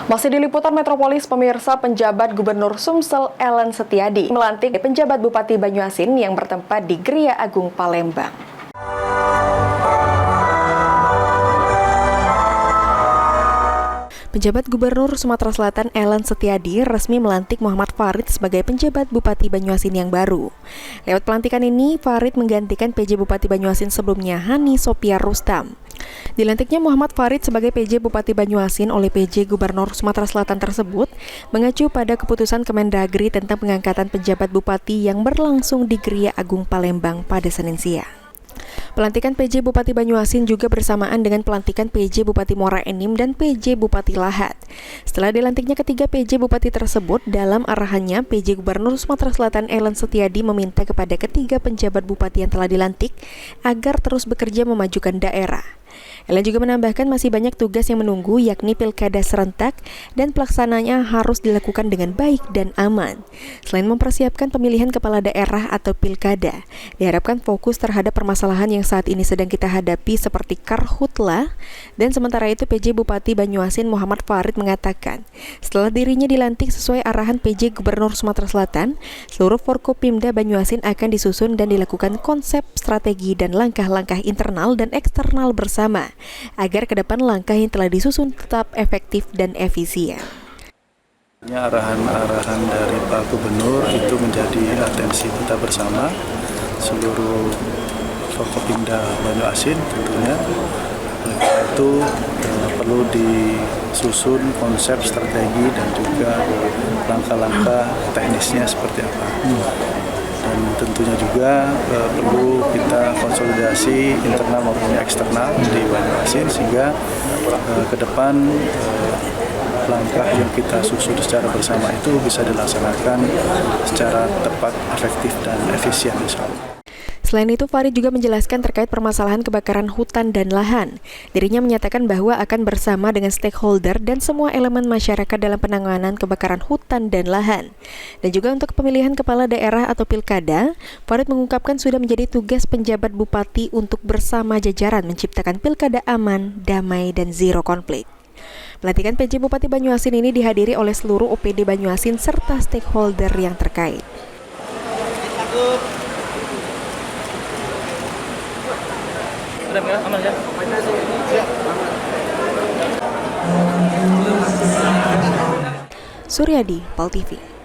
Masih di liputan Metropolis, pemirsa, penjabat Gubernur Sumsel Ellen Setiadi melantik penjabat Bupati Banyuasin yang bertempat di Gria Agung Palembang. Penjabat Gubernur Sumatera Selatan Ellen Setiadi resmi melantik Muhammad Farid sebagai penjabat Bupati Banyuasin yang baru. Lewat pelantikan ini, Farid menggantikan PJ Bupati Banyuasin sebelumnya, Hani Sophia Rustam. Dilantiknya Muhammad Farid sebagai PJ Bupati Banyuasin oleh PJ Gubernur Sumatera Selatan tersebut mengacu pada keputusan Kemendagri tentang pengangkatan penjabat bupati yang berlangsung di Gria Agung Palembang pada Senin siang. Pelantikan PJ Bupati Banyuasin juga bersamaan dengan pelantikan PJ Bupati Muara Enim dan PJ Bupati Lahat. Setelah dilantiknya ketiga PJ Bupati tersebut, dalam arahannya PJ Gubernur Sumatera Selatan Ellen Setiadi meminta kepada ketiga penjabat bupati yang telah dilantik agar terus bekerja memajukan daerah. Ellen juga menambahkan masih banyak tugas yang menunggu, yakni pilkada serentak dan pelaksananya harus dilakukan dengan baik dan aman. Selain mempersiapkan pemilihan kepala daerah atau pilkada, diharapkan fokus terhadap permasalahan yang saat ini sedang kita hadapi seperti Karhutla. Dan sementara itu PJ Bupati Banyuasin Muhammad Farid mengatakan, setelah dirinya dilantik sesuai arahan PJ Gubernur Sumatera Selatan, seluruh Forkopimda Banyuasin akan disusun dan dilakukan konsep, strategi, dan langkah-langkah internal dan eksternal bersama, agar ke depan langkah yang telah disusun tetap efektif dan efisien. Arahan-arahan dari Pak Gubernur itu menjadi atensi kita bersama, seluruh Forkopimda Banyuasin tentunya. Oleh karena itu perlu disusun konsep, strategi, dan juga langkah-langkah teknisnya seperti apa. Dan tentunya juga perlu kita konsolidasi internal maupun eksternal di Banyuasin sehingga ke depan langkah yang kita susun secara bersama itu bisa dilaksanakan secara tepat, efektif, dan efisien insyaallah. Selain itu, Farid juga menjelaskan terkait permasalahan kebakaran hutan dan lahan. Dirinya menyatakan bahwa akan bersama dengan stakeholder dan semua elemen masyarakat dalam penanganan kebakaran hutan dan lahan. Dan juga untuk pemilihan kepala daerah atau pilkada, Farid mengungkapkan sudah menjadi tugas penjabat bupati untuk bersama jajaran menciptakan pilkada aman, damai, dan zero konflik. Pelantikan PJ Bupati Banyuasin ini dihadiri oleh seluruh OPD Banyuasin serta stakeholder yang terkait. Suryadi, PAL TV.